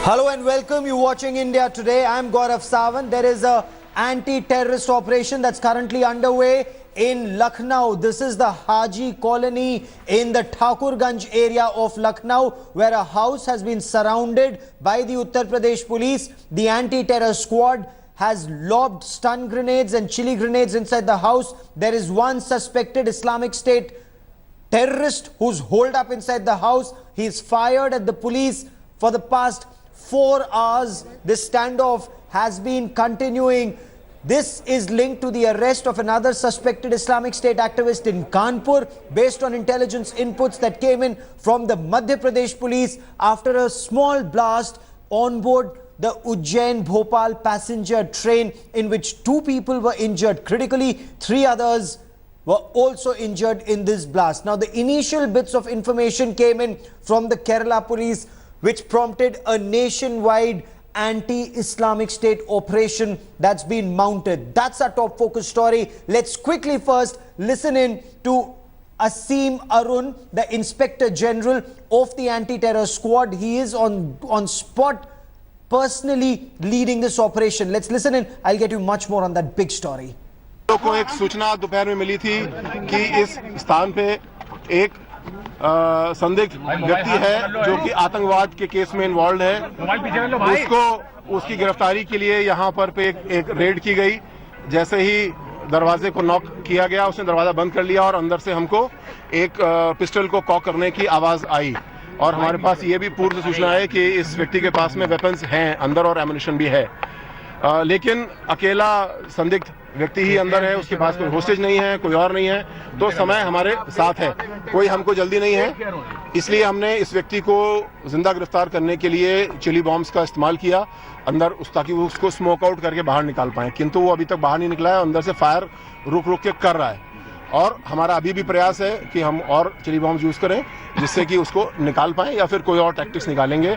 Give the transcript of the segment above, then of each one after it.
Hello and welcome. You're watching India Today. I'm Gaurav Sawant. There is a anti-terrorist operation that's currently underway in Lucknow. This is the Haji colony in the Thakurganj area of Lucknow, where a house has been surrounded by the Uttar Pradesh police. The anti-terror squad has lobbed stun grenades and chili grenades inside the house. There is one suspected Islamic State terrorist who's holed up inside the house. He's fired at the police for the past 4 hours. This standoff has been continuing. This is linked to the arrest of another suspected Islamic State activist in Kanpur based on intelligence inputs that came in from the Madhya Pradesh police after a small blast on board the Ujjain-Bhopal passenger train, in which 2 people were injured critically. 3 others were also injured in this blast. Now, the initial bits of information came in from the Kerala police, which prompted a nationwide anti-Islamic State operation that's been mounted. That's our top focus story. Let's quickly first listen in to Asim Arun, the Inspector General of the Anti-Terror Squad. He is on spot, personally leading this operation. Let's listen in. I'll get you much more on that big story. को एक सूचना दोपहर में मिली थी कि इस स्थान पे एक संदिग्ध व्यक्ति है जो कि आतंकवाद के केस में इन्वॉल्व है। उसकी गिरफ्तारी के लिए यहाँ पर एक रेड की गई। जैसे ही दरवाजे को नॉक किया गया, उसने दरवाजा बंद कर लिया और अंदर से हमको एक पिस्टल को कॉक करने की आवाज आई। और हमारे पास ये भी पूर्व सूचना है कि इस व्यक्ति के पास में वेपन्स हैं अंदर और एमुनिशन भी है। लेकिन अकेला संदिग्ध व्यक्ति ही अंदर है, उसके पास कोई होस्टेज नहीं है, कोई और नहीं है, तो समय हमारे साथ है, कोई हमको जल्दी नहीं है। इसलिए हमने इस व्यक्ति को जिंदा गिरफ्तार करने के लिए चिली बॉम्ब्स का इस्तेमाल किया अंदर, ताकि वो उसको स्मोक आउट करके बाहर निकाल पाए, किंतु वो अभी तक बाहर नहीं निकला है। अंदर से फायर रुक रुक के कर रहा है और हमारा अभी भी प्रयास है कि हम और चिली बॉम्ब्स यूज करें जिससे कि उसको निकाल पाएं या फिर कोई और टैक्टिक्स निकालेंगे।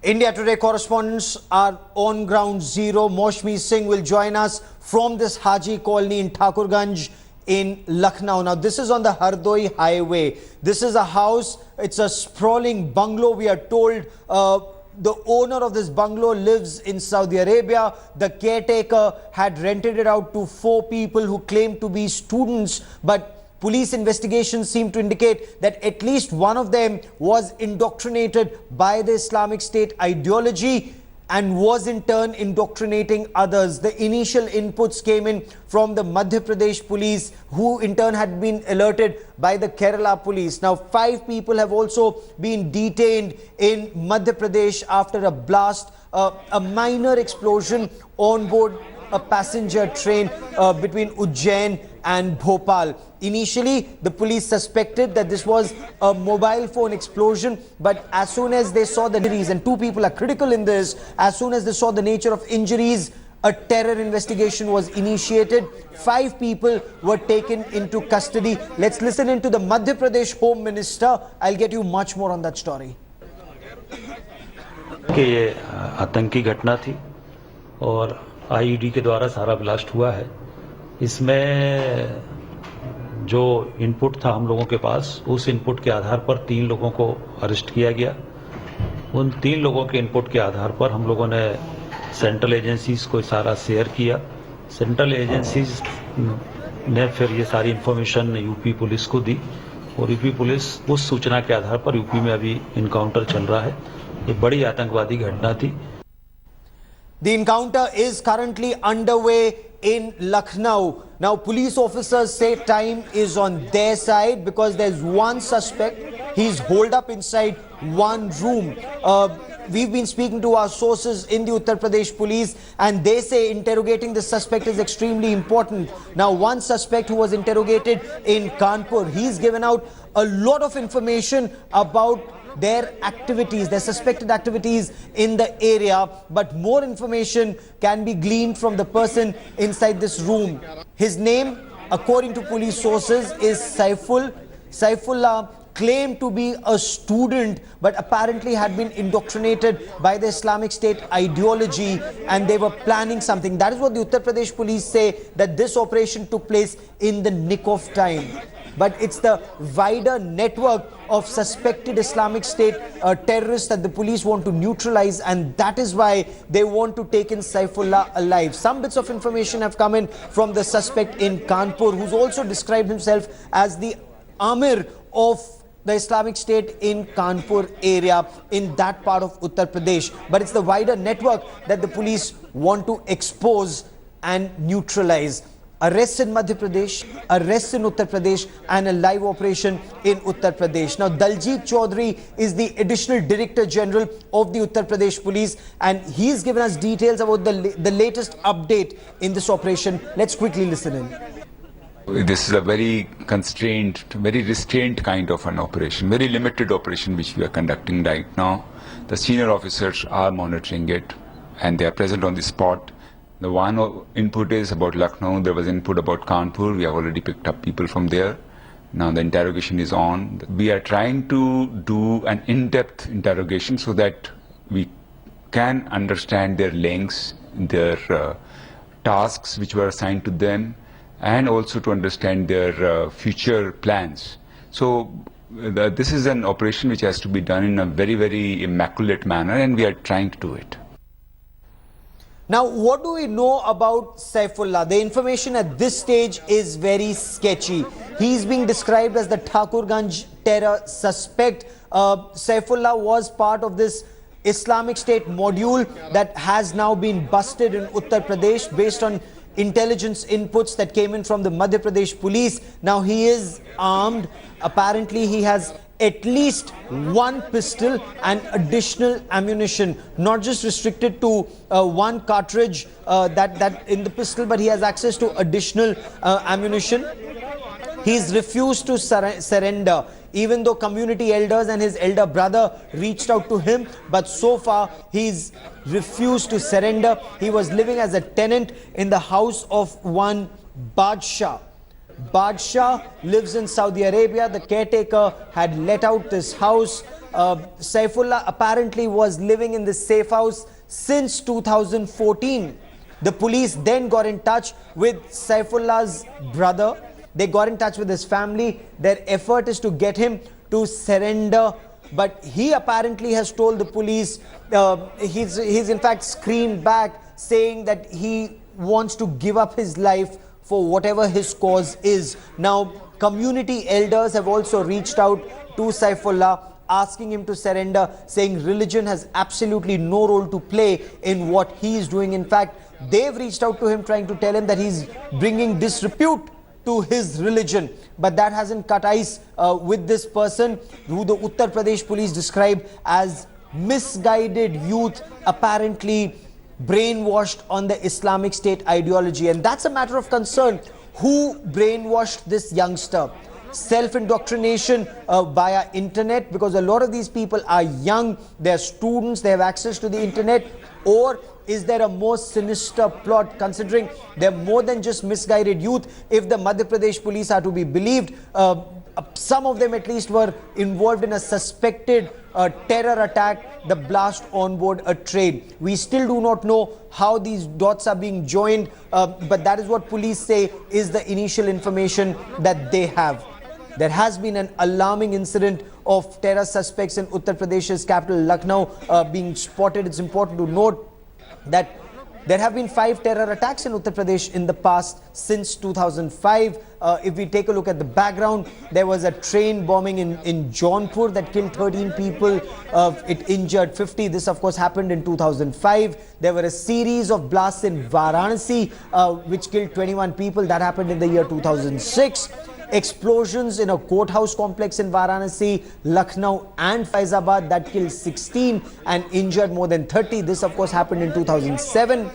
India Today correspondents are on ground zero. Moshmi Singh will join us from this Haji colony in Thakurganj in Lucknow. Now, this is on the Hardoi highway. This is a house. It's a sprawling bungalow. We are told the owner of this bungalow lives in Saudi Arabia. The caretaker had rented it out to 4 people who claimed to be students, but police investigations seem to indicate that at least one of them was indoctrinated by the Islamic State ideology and was in turn indoctrinating others. The initial inputs came in from the Madhya Pradesh police, who in turn had been alerted by the Kerala police. Now, 5 people have also been detained in Madhya Pradesh after a blast, a minor explosion on board a passenger train between Ujjain and Bhopal. Initially, the police suspected that this was a mobile phone explosion, but as soon as they saw the injuries, and 2 people are critical in this, as soon as they saw the nature of injuries, a terror investigation was initiated. 5 people were taken into custody. Let's listen into the Madhya Pradesh Home Minister. I'll get you much more on that story. कि ये आतंकी घटना थी और IED के द्वारा सारा blast हुआ है। इसमें जो इनपुट था हम लोगों के पास, उस इनपुट के आधार पर 3 लोगों को अरेस्ट किया गया। उन 3 लोगों के इनपुट के आधार पर हम लोगों ने सेंट्रल एजेंसीज को सारा शेयर किया। सेंट्रल एजेंसीज ने फिर ये सारी इंफॉर्मेशन यूपी पुलिस को दी और यूपी पुलिस उस सूचना के आधार पर यूपी में अभी इनकाउंटर चल रहा है। ये बड़ी आतंकवादी घटना थी। The encounter is currently underway in Lucknow. Now, police officers say time is on their side because there's one suspect. He's holed up inside one room. We've been speaking to our sources in the Uttar Pradesh police, and they say interrogating the suspect is extremely important. Now, one suspect who was interrogated in Kanpur, he's given out a lot of information about their activities, their suspected activities in the area, but more information can be gleaned from the person inside this room. His name, according to police sources, is Saifullah claimed to be a student, but apparently had been indoctrinated by the Islamic State ideology, and they were planning something. That is what the Uttar Pradesh police say, that this operation took place in the nick of time. but it's the wider network of suspected Islamic State terrorists that the police want to neutralize, and that is why they want to take in Saifullah alive. Some bits of information have come in from the suspect in Kanpur, who's also described himself as the Amir of the Islamic State in Kanpur area in that part of Uttar Pradesh. But it's the wider network that the police want to expose and neutralize. Arrests in Madhya Pradesh, arrests in Uttar Pradesh, and a live operation in Uttar Pradesh. Now, Daljit Chaudhary is the additional Director General of the Uttar Pradesh Police, and he's given us details about the latest update in this operation. Let's quickly listen in. This is a very constrained, very restrained kind of an operation, very limited operation which we are conducting right now. The senior officers are monitoring it and they are present on the spot. The one input is about Lucknow, there was input about Kanpur, we have already picked up people from there. Now the interrogation is on. We are trying to do an in-depth interrogation so that we can understand their links, their tasks which were assigned to them, and also to understand their future plans. So this is an operation which has to be done in a very, very immaculate manner, and we are trying to do it. Now, what do we know about Saifullah? The information at this stage is very sketchy. He's being described as the Thakurganj terror suspect. Saifullah was part of this Islamic State module that has now been busted in Uttar Pradesh based on intelligence inputs that came in from the Madhya Pradesh police. Now, he is armed. Apparently, he has at least one pistol and additional ammunition, not just restricted to one cartridge that in the pistol, but he has access to additional ammunition. He's refused to surrender, even though community elders and his elder brother reached out to him, but so far he's refused to surrender. He was living as a tenant in the house of one Badshah. Badshah lives in Saudi Arabia. The caretaker had let out this house. Saifullah apparently was living in this safe house since 2014. The police then got in touch with Saifullah's brother. They got in touch with his family. Their effort is to get him to surrender, but he apparently has told the police, he's in fact screamed back saying that he wants to give up his life for whatever his cause is. Now, community elders have also reached out to Saifullah, asking him to surrender, saying religion has absolutely no role to play in what he is doing. In fact, they've reached out to him trying to tell him that he's bringing disrepute to his religion. But that hasn't cut ice with this person, who the Uttar Pradesh police describe as misguided youth, apparently brainwashed on the Islamic State ideology. And that's a matter of concern. Who brainwashed this youngster? Self-indoctrination via internet, because a lot of these people are young, they're students, they have access to the internet. Or is there a more sinister plot, considering they're more than just misguided youth? If the Madhya Pradesh police are to be believed, some of them at least were involved in a suspected terror attack, the blast on board a train. We still do not know how these dots are being joined, but that is what police say is the initial information that they have. There has been an alarming incident of terror suspects in Uttar Pradesh's capital Lucknow being spotted. It's important to note that there have been 5 terror attacks in Uttar Pradesh in the past since 2005. If we take a look at the background, there was a train bombing in Jaunpur that killed 13 people. It injured 50. This, of course, happened in 2005. There were a series of blasts in Varanasi, which killed 21 people. That happened in the year 2006. Explosions in a courthouse complex in Varanasi, Lucknow and Faizabad that killed 16 and injured more than 30. This, of course, happened in 2007.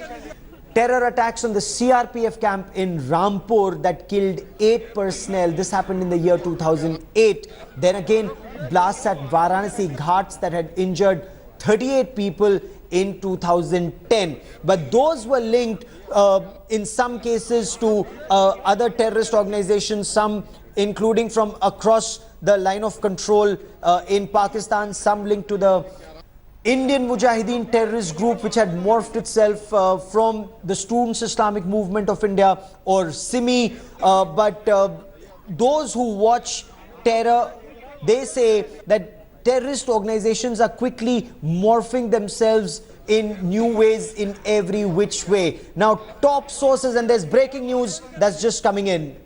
Terror attacks on the CRPF camp in Rampur that killed 8 personnel. This happened in the year 2008. Then again, blasts at Varanasi Ghats that had injured 38 people in 2010. But those were linked in some cases to other terrorist organizations, some including from across the line of control in Pakistan, some linked to the Indian Mujahideen terrorist group, which had morphed itself from the Students' Islamic Movement of India, or SIMI. But those who watch terror, they say that terrorist organizations are quickly morphing themselves in new ways in every which way. Now, top sources, and there's breaking news that's just coming in.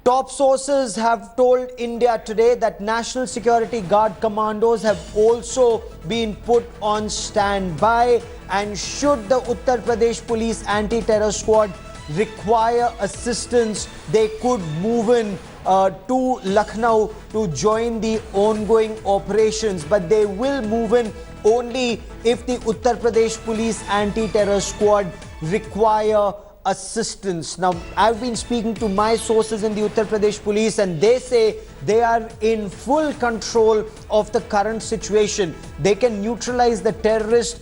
Top sources have told India Today that National Security Guard commandos have also been put on standby, and should the Uttar Pradesh Police Anti-Terror Squad require assistance, they could move in to Lucknow to join the ongoing operations, but they will move in only if the Uttar Pradesh Police Anti-Terror Squad require assistance. Now, I've been speaking to my sources in the Uttar Pradesh Police, and they say they are in full control of the current situation. They can neutralize the terrorist.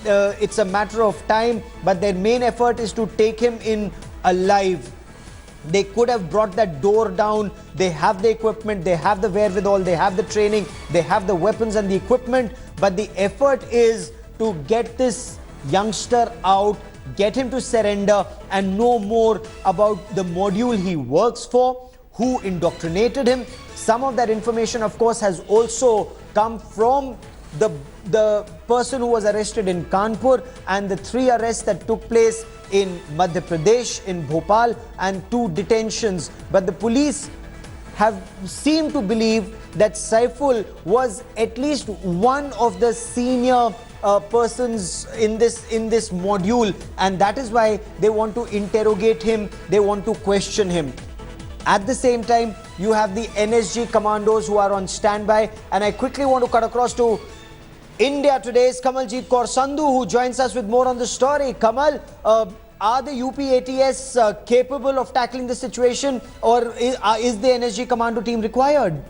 It's a matter of time, but their main effort is to take him in alive. They could have brought that door down. They have the equipment, they have the wherewithal, they have the training, they have the weapons and the equipment, but the effort is to get this youngster out, get him to surrender, and know more about the module he works for, who indoctrinated him. Some of that information, of course, has also come from the person who was arrested in Kanpur, and the 3 arrests that took place in Madhya Pradesh, in Bhopal, and 2 detentions. But the police have seemed to believe that Saiful was at least one of the senior persons in this module, and that is why they want to interrogate him, they want to question him. At the same time, you have the NSG commandos who are on standby, and I quickly want to cut across to India Today's Kamaljeet Kaur Sandhu, who joins us with more on the story. Kamal, are the UP ATS capable of tackling the situation, or is the NSG commando team required?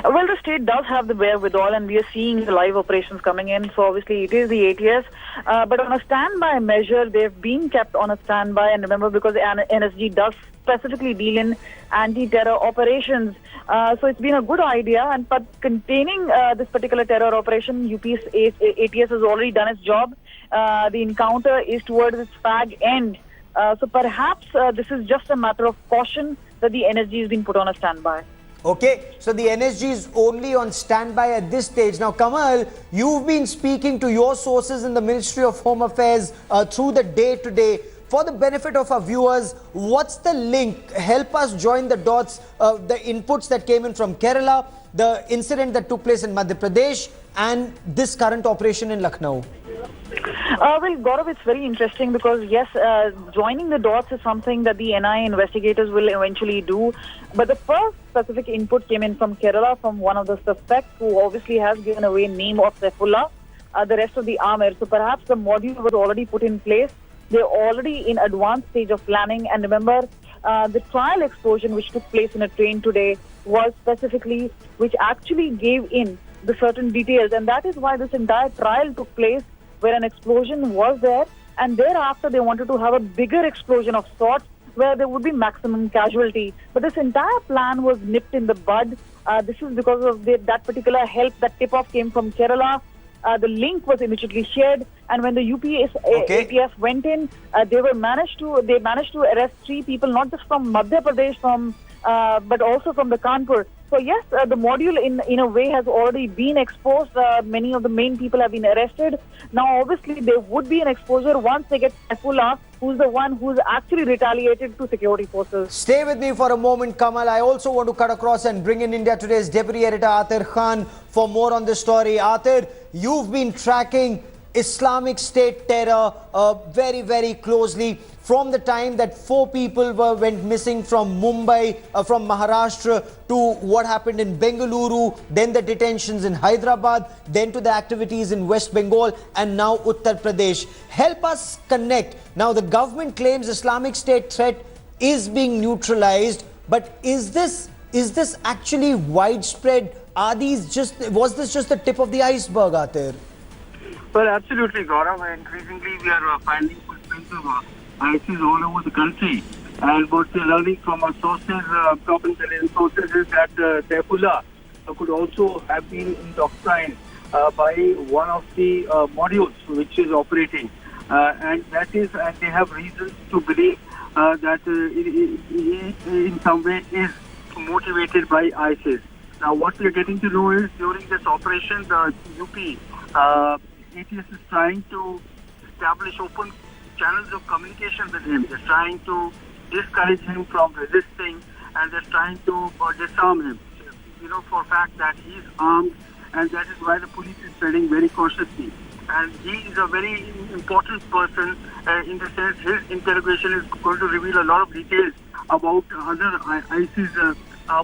Well, the state does have the wherewithal, and we are seeing the live operations coming in. So obviously it is the ATS, but on a standby measure, they've been kept on a standby. And remember, because the NSG does specifically deal in anti-terror operations, so it's been a good idea. But containing this particular terror operation, UP's ATS has already done its job. The encounter is towards its fag end. So perhaps this is just a matter of caution that the NSG has been put on a standby. Okay, so the NSG is only on standby at this stage. Now, Kamal, you've been speaking to your sources in the Ministry of Home Affairs through the day today. For the benefit of our viewers, what's the link? Help us join the dots, the inputs that came in from Kerala, the incident that took place in Madhya Pradesh, and this current operation in Lucknow. Well, Gaurav, it's very interesting because, yes, joining the dots is something that the NIA investigators will eventually do. But the first specific input came in from Kerala, from one of the suspects who obviously has given away name of Saifullah, the rest of the Amir. So perhaps the module was already put in place. They're already in advanced stage of planning. And remember, the trial explosion which took place in a train today was specifically, which actually gave in the certain details. And that is why this entire trial took place, where an explosion was there, and thereafter they wanted to have a bigger explosion of sorts where there would be maximum casualty. But this entire plan was nipped in the bud. This is because of that particular help. That tip-off came from Kerala. The link was immediately shared, and when the ATS went in, they managed to arrest 3 people, not just from Madhya Pradesh, but also from the Kanpur. So yes, the module in a way has already been exposed. Many of the main people have been arrested. Now, obviously, there would be an exposure once they get Saifullah, who's the one who's actually retaliated to security forces. Stay with me for a moment, Kamal. I also want to cut across and bring in India Today's Deputy Editor Atir Khan for more on this story. Atir, you've been tracking Islamic State terror very, very closely from the time that 4 people went missing from Mumbai, from Maharashtra, to what happened in Bengaluru, then the detentions in Hyderabad, then to the activities in West Bengal, and now Uttar Pradesh. Help us connect. Now, the government claims Islamic State threat is being neutralized, but is this actually widespread? Was this just the tip of the iceberg, Atir? Well, absolutely, Gaurav. Increasingly, we are finding footprints of ISIS all over the country. And what we're learning from our sources, top intelligence sources, is that Saifullah could also have been indoctrinated by one of the modules which is operating. And they have reasons to believe that he in some way is motivated by ISIS. Now, what we are getting to know is during this operation, the UP ATS is trying to establish open channels of communication with him. They're trying to discourage him from resisting, and they're trying to disarm him. You know for a fact that he's armed, and that is why the police is treading very cautiously. And he is a very important person in the sense his interrogation is going to reveal a lot of details about other ISIS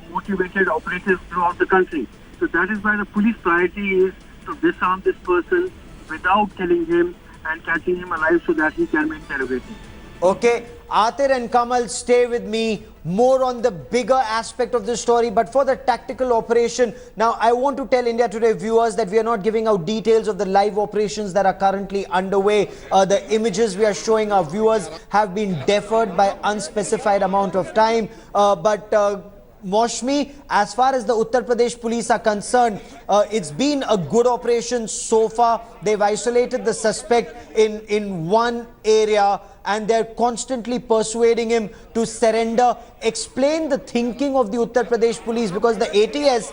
motivated operatives throughout the country. So that is why the police priority is to disarm this person without killing him and catching him alive so that he can be interrogated. Okay, Atir and Kamal, stay with me. More on the bigger aspect of the story, but for the tactical operation. Now, I want to tell India Today viewers that we are not giving out details of the live operations that are currently underway. The images we are showing our viewers have been deferred by unspecified amount of time. Moshmi, as far as the Uttar Pradesh police are concerned, it's been a good operation so far. They've isolated the suspect in one area and they're constantly persuading him to surrender. Explain the thinking of the Uttar Pradesh police, because the ATS,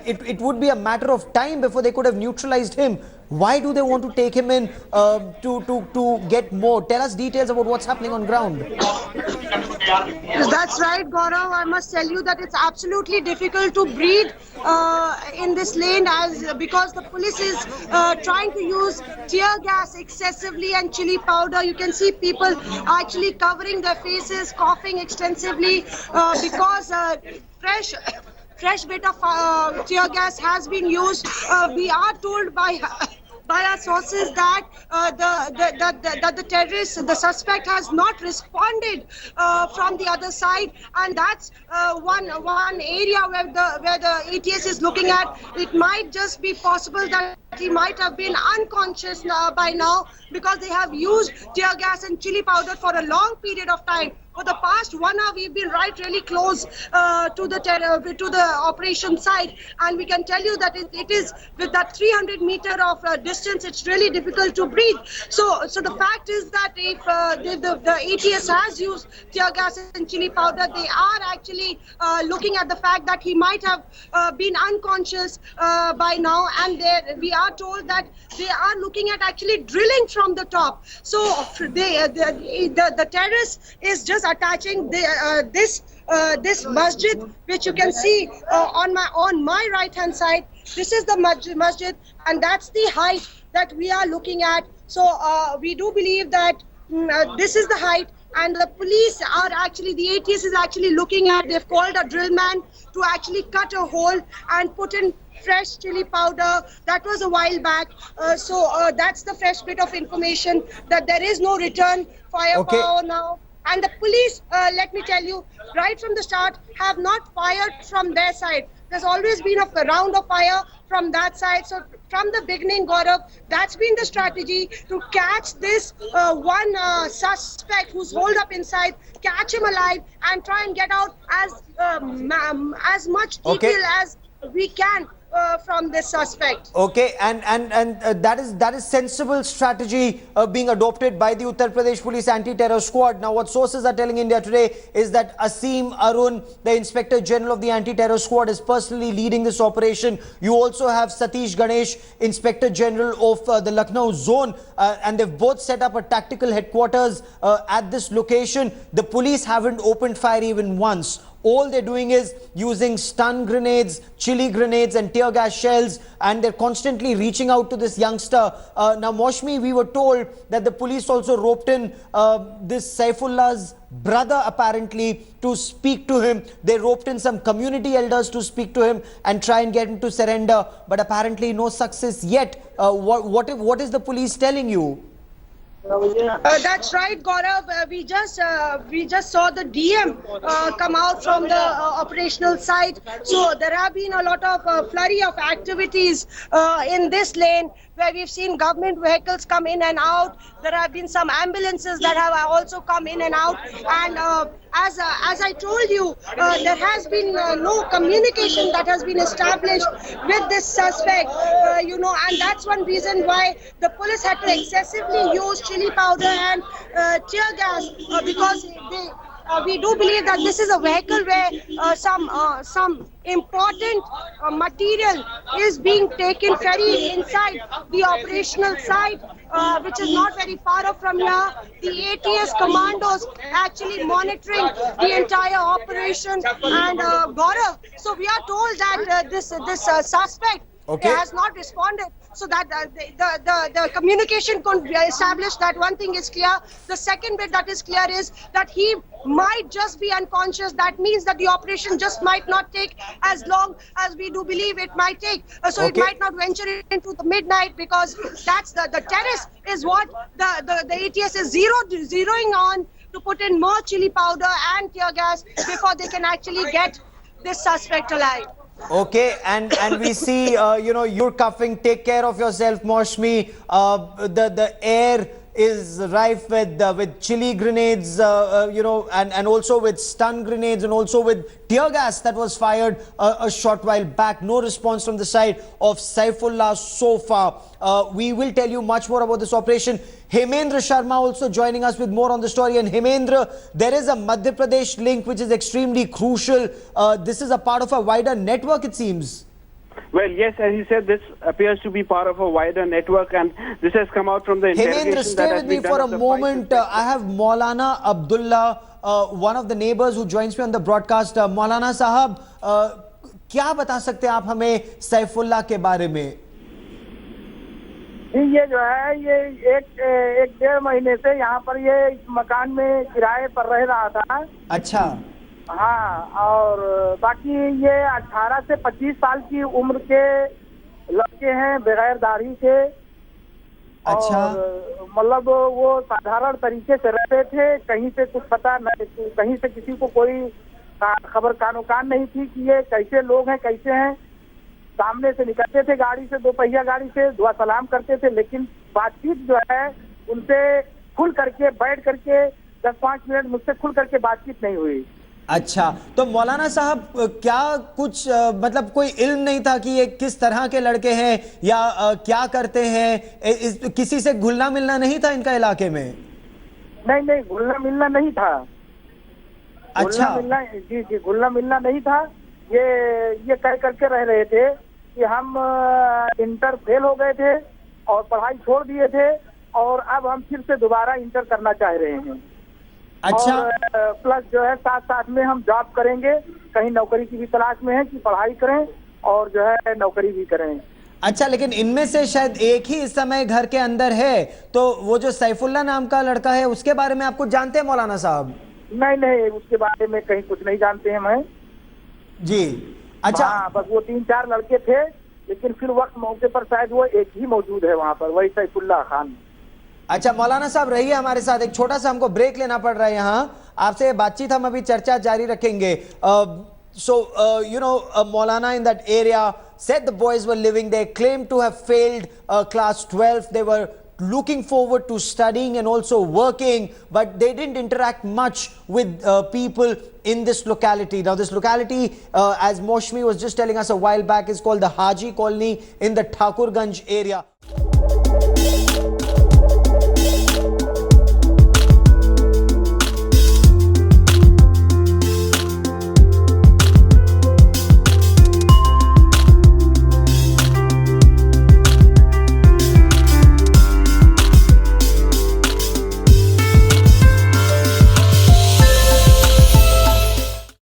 it would be a matter of time before they could have neutralized him. Why do they want to take him in to get more? Tell us details about what's happening on ground. That's right, Gaurav. I must tell you that it's absolutely difficult to breathe in this lane because the police is trying to use tear gas excessively and chili powder. You can see people actually covering their faces, coughing extensively because fresh bit of tear gas has been used. We are told by our sources that the terrorist, the suspect, has not responded from the other side, and that's one area where the ATS is looking at. It might just be possible that he might have been unconscious by now because they have used tear gas and chili powder for a long period of time. For the past 1 hour, we've been really close to the operation site, and we can tell you that it is with that 300 meter of distance, it's really difficult to breathe. So the fact is that if the ATS has used tear gas and chili powder, they are actually looking at the fact that he might have been unconscious by now, and we are told that they are looking at actually drilling from the top. So the terrorist is just attaching this masjid, which you can see on my right hand side. This is the masjid, and that's the height that we are looking at. So we do believe that this is the height, and the police are actually, the ATS is actually looking at, they've called a drill man to actually cut a hole and put in fresh chili powder. That was a while back. So that's the fresh bit of information, that there is no return firepower now. And the police, let me tell you, right from the start, have not fired from their side. There's always been a round of fire from that side. So from the beginning, Gaurav, that's been the strategy, to catch this one suspect who's holed up inside, catch him alive and try and get out as much detail as we can from this suspect. Okay, and that is sensible strategy being adopted by the Uttar Pradesh Police Anti-Terror Squad. Now, what sources are telling India Today is that Asim Arun, the Inspector General of the Anti-Terror Squad, is personally leading this operation. You also have Satish Ganesh, Inspector General of the Lucknow zone, and they've both set up a tactical headquarters at this location. The police haven't opened fire even once. All they're doing is using stun grenades, chili grenades and tear gas shells, and they're constantly reaching out to this youngster. Now, Moshmi, we were told that the police also roped in this Saifullah's brother apparently to speak to him. They roped in some community elders to speak to him and try and get him to surrender, but apparently no success yet. What is the police telling you? That's right, Gaurav. We just saw the DM come out from the operational site. So there have been a lot of flurry of activities in this lane, where we've seen government vehicles come in and out. There have been some ambulances that have also come in and out. And as I told you, there has been no communication that has been established with this suspect, and that's one reason why the police had to excessively use chili powder and tear gas because we do believe that this is a vehicle where some important material is being taken ferry inside the operational site, which is not very far off from here. The ATS commandos actually monitoring the entire operation, and Gaurav, so we are told that this suspect has not responded, so that the communication could be established. That one thing is clear. The second bit that is clear is that he might just be unconscious. That means that the operation just might not take as long as we do believe it might take. So it might not venture into the midnight, because that's the terrace is what the ATS is zeroing on to put in more chili powder and tear gas before they can actually get this suspect alive. Okay, and we see, you're coughing. Take care of yourself, Moshmi. The air is rife with chili grenades, and also with stun grenades, and also with tear gas that was fired a short while back. No response from the side of Saifullah so far. We will tell you much more about this operation. Hemendra Sharma also joining us with more on the story. And Hemendra, there is a Madhya Pradesh link which is extremely crucial. This is a part of a wider network, it seems. Well, yes, as you said, this appears to be part of a wider network, and this has come out from the interrogation. Hemendra, stay with me for a moment. I have Maulana Abdullah, one of the neighbors who joins me on the broadcast. Maulana Sahab, क्या बता सकते हैं आप हमें सैफुल्लाह के बारे में? ये जो है ये एक डेढ़ महीने से यहाँ पर ये मकान में किराए पर रह रहा था। अच्छा। हाँ, और बाकी ये 18 से 25 साल की उम्र के लड़के हैं, बगैर दाढ़ी के। अच्छा। मतलब वो साधारण तरीके से रहते थे, कहीं से कुछ पता नहीं, कहीं से किसी को कोई खबर कानोकान नहीं थी कि ये कैसे लोग हैं, कैसे हैं। सामने से निकलते थे गाड़ी से, 2 पहिया गाड़ी से, दुआ सलाम करते थे, लेकिन बातचीत जो है उनसे खुल करके बैठ करके 10-5 मिनट मुझसे खुल करके बातचीत नहीं हुई। अच्छा, तो मौलाना साहब क्या कुछ मतलब कोई इल्म नहीं था कि ये किस तरह के लड़के हैं या क्या करते हैं? किसी से घुलना मिलना नहीं था इनका इलाके में? नहीं, घुलना मिलना नहीं था। अच्छा, जी, घुलना मिलना नहीं था। ये कह करके रह रहे थे कि हम इंटर फेल हो गए थे और पढ़ाई छोड़ दिए थे, और अब हम फिर से दोबारा इंटर करना चाह रहे हैं। अच्छा। और प्लस जो है साथ में हम जॉब करेंगे, कहीं नौकरी की भी तलाश में है कि पढ़ाई करें और जो है नौकरी भी करें। अच्छा, लेकिन इनमें से शायद एक ही इस समय घर के अंदर है, तो वो जो सैफुल्लाह नाम का लड़का है उसके बारे में आप कुछ जानते हैं मौलाना साहब? नहीं, उसके बारे में कहीं कुछ नहीं जानते हैं मैं जी। अच्छा। हाँ, बस वो 3-4 लड़के थे, लेकिन फिर वक्त मौके पर शायद वो एक ही मौजूद है वहाँ पर, वही सैफुल्लाह खान। अच्छा, मौलाना साहब रहिए हमारे साथ, एक छोटा सा हमको ब्रेक लेना पड़ रहा है यहाँ। आपसे बातचीत हम अभी चर्चा जारी रखेंगे। Maulana in that area said the boys were living there, claimed to have failed class 12. They were looking forward to studying and also working, but they didn't interact much with people in this locality. Now this locality, as Moshmi was just telling us a while back, is called the Haji Colony in the Thakurganj area.